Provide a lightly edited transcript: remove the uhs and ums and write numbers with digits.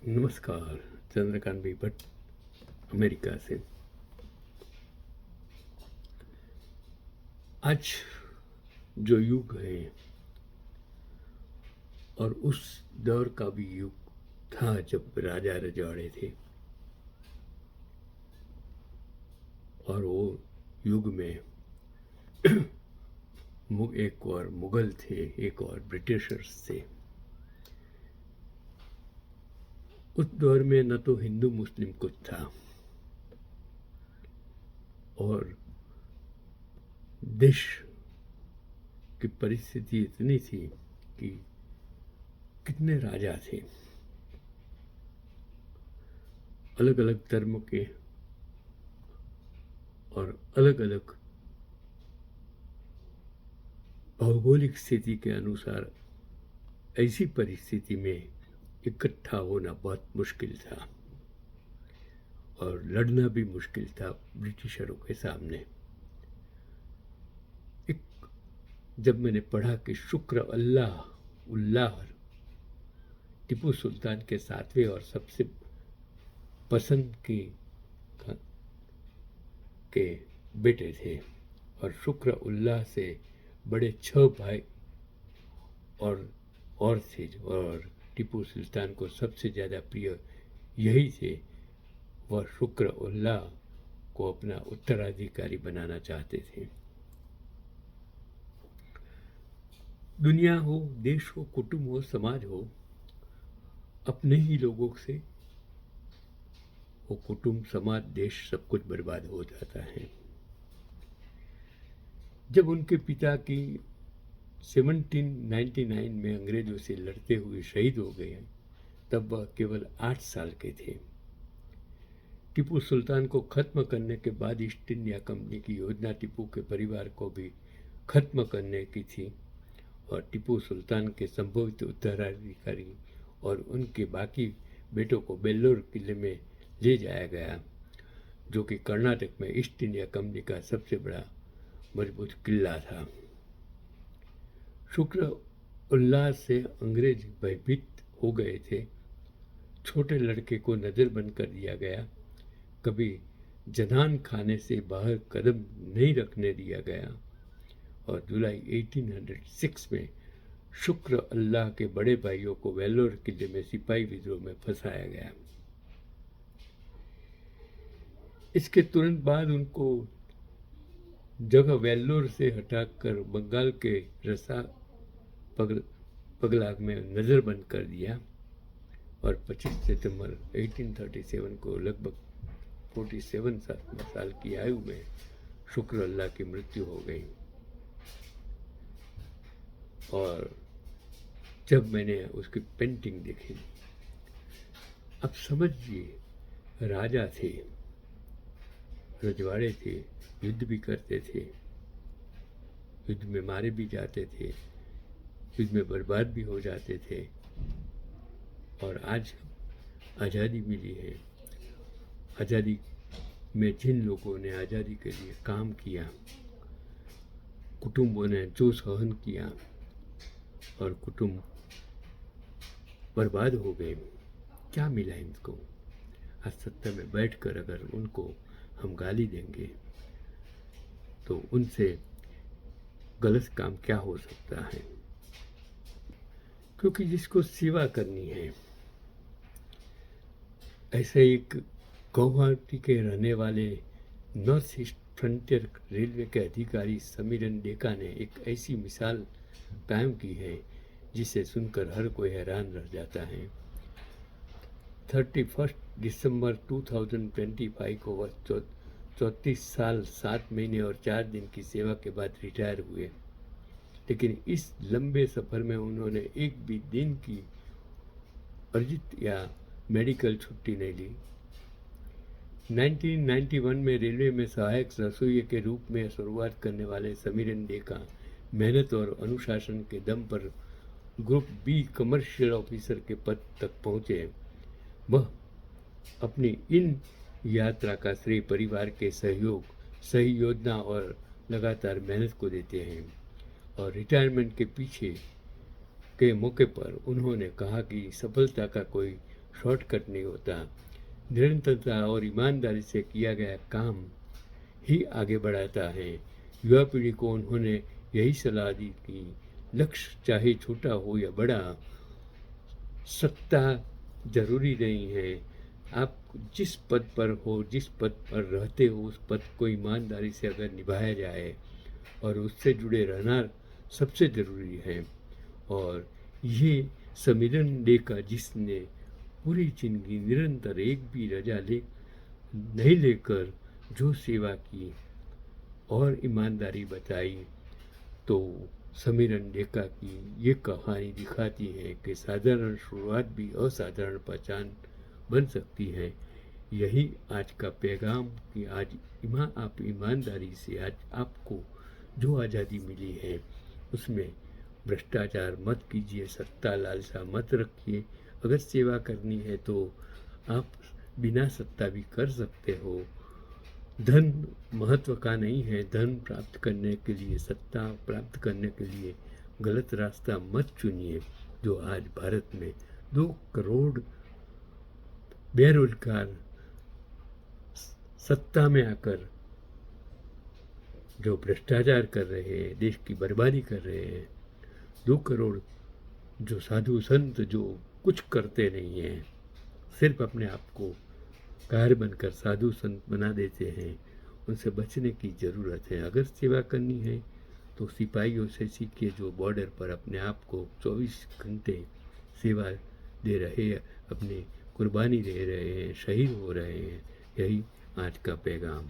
नमस्कार। चंद्रकांत भाई भट्ट, अमेरिका से। आज जो युग है और उस दौर का भी युग था जब राजा रजवाड़े थे, और वो युग में एक और मुगल थे, एक और ब्रिटिशर्स थे। उस दौर में न तो हिंदू मुस्लिम कुछ था, और देश की परिस्थिति इतनी थी कि कितने राजा थे, अलग अलग धर्म के और अलग अलग भौगोलिक स्थिति के अनुसार। ऐसी परिस्थिति में इकट्ठा होना बहुत मुश्किल था और लड़ना भी मुश्किल था ब्रिटिशरों के सामने। एक जब मैंने पढ़ा कि शुक्र अल्लाह उल्लाह टीपू सुल्तान के सातवें और सबसे पसंद के बेटे थे, और शुक्र उल्लाह से बड़े 6 भाई और थे, और टीपू सुल्तान को सबसे ज़्यादा प्रिय यही थे। वह शुक्र उल्लाह को अपना उत्तराधिकारी बनाना चाहते थे। दुनिया हो, देश हो, कुटुंब हो, समाज हो, अपने ही लोगों से वो कुटुंब, समाज, देश सब कुछ बर्बाद हो जाता है। जब उनके पिता की 1799 में अंग्रेजों से लड़ते हुए शहीद हो गए, तब वह केवल 8 साल के थे। टीपू सुल्तान को खत्म करने के बाद ईस्ट इंडिया कंपनी की योजना टीपू के परिवार को भी खत्म करने की थी, और टीपू सुल्तान के संभवित उत्तराधिकारी और उनके बाकी बेटों को बेल्लोर किले में ले जाया गया, जो कि कर्नाटक में ईस्ट इंडिया कंपनी का सबसे बड़ा मजबूत किला था। शुक्र उल्लाह से अंग्रेज भयभीत हो गए थे। छोटे लड़के को नज़रबंद कर दिया गया, कभी जनान खाने से बाहर कदम नहीं रखने दिया गया, और जुलाई 1806 में शुक्र अल्लाह के बड़े भाइयों को वेल्लोर किले में सिपाही विद्रोह में फंसाया गया। इसके तुरंत बाद उनको जगह वेल्लोर से हटाकर बंगाल के रसा पगलाग में नज़रबंद कर दिया, और 25 सितंबर 1837 को लगभग 47 साल की आयु में शुक्र अल्लाह की मृत्यु हो गई। और जब मैंने उसकी पेंटिंग देखी, अब समझिए, राजा थे, रजवाड़े थे, युद्ध भी करते थे, युद्ध में मारे भी जाते थे, युद्ध में बर्बाद भी हो जाते थे, और आज आज़ादी मिली है। आज़ादी में जिन लोगों ने आज़ादी के लिए काम किया, कुटुंबों ने जो सहन किया, और कुटुंब बर्बाद हो गए, क्या मिला इनको? आज सत्ता में बैठकर अगर उनको हम गाली देंगे तो उनसे गलत काम क्या हो सकता है? क्योंकि जिसको सेवा करनी है, ऐसे एक गुवाहाटी के रहने वाले नॉर्थ ईस्ट फ्रंटियर रेलवे के अधिकारी समीरन डेका ने एक ऐसी मिसाल कायम की है जिसे सुनकर हर कोई हैरान रह जाता है। 31 दिसंबर 2025 को वह 34 साल 7 महीने और 4 दिन की सेवा के बाद रिटायर हुए, लेकिन इस लंबे सफ़र में उन्होंने एक भी दिन की अर्जित या मेडिकल छुट्टी नहीं ली। 1991 में रेलवे में सहायक रसोइये के रूप में शुरुआत करने वाले समीरन डेका मेहनत और अनुशासन के दम पर ग्रुप बी कमर्शियल ऑफिसर के पद तक पहुँचे। वह अपनी इन यात्रा का श्रेय परिवार के सहयोग, सही योजना और लगातार मेहनत को देते हैं, और रिटायरमेंट के पीछे के मौके पर उन्होंने कहा कि सफलता का कोई शॉर्टकट नहीं होता। निरंतरता और ईमानदारी से किया गया काम ही आगे बढ़ाता है। युवा पीढ़ी को उन्होंने यही सलाह दी कि लक्ष्य चाहे छोटा हो या बड़ा, सत्ता जरूरी नहीं है। आप जिस पद पर हो, जिस पद पर रहते हो, उस पद को ईमानदारी से अगर निभाया जाए और उससे जुड़े रहना सबसे ज़रूरी है। और ये समीरन डे का जिसने पूरी जिंदगी निरंतर एक भी रजा नहीं लेकर जो सेवा की और ईमानदारी बताई, तो समीरन डेका की ये कहानी दिखाती है कि साधारण शुरुआत भी असाधारण पहचान बन सकती है। यही आज का पैगाम कि आज आप ईमानदारी से आज आपको जो आज़ादी मिली है उसमें भ्रष्टाचार मत कीजिए, सत्ता लालसा मत रखिए। अगर सेवा करनी है तो आप बिना सत्ता भी कर सकते हो। धन महत्व का नहीं है। धन प्राप्त करने के लिए, सत्ता प्राप्त करने के लिए गलत रास्ता मत चुनिए। जो आज भारत में 2 करोड़ बेरोजगार सत्ता में आकर जो भ्रष्टाचार कर रहे हैं, देश की बर्बादी कर रहे हैं, 2 करोड़ जो साधु संत जो कुछ करते नहीं हैं, सिर्फ अपने आप को कार बनकर साधु संत बना देते हैं, उनसे बचने की ज़रूरत है। अगर सेवा करनी है तो सिपाहियों से सीखिए जो बॉर्डर पर अपने आप को 24 घंटे सेवा दे रहे, अपनी कुर्बानी दे रहे हैं, शहीद हो रहे हैं। यही आज का पैगाम।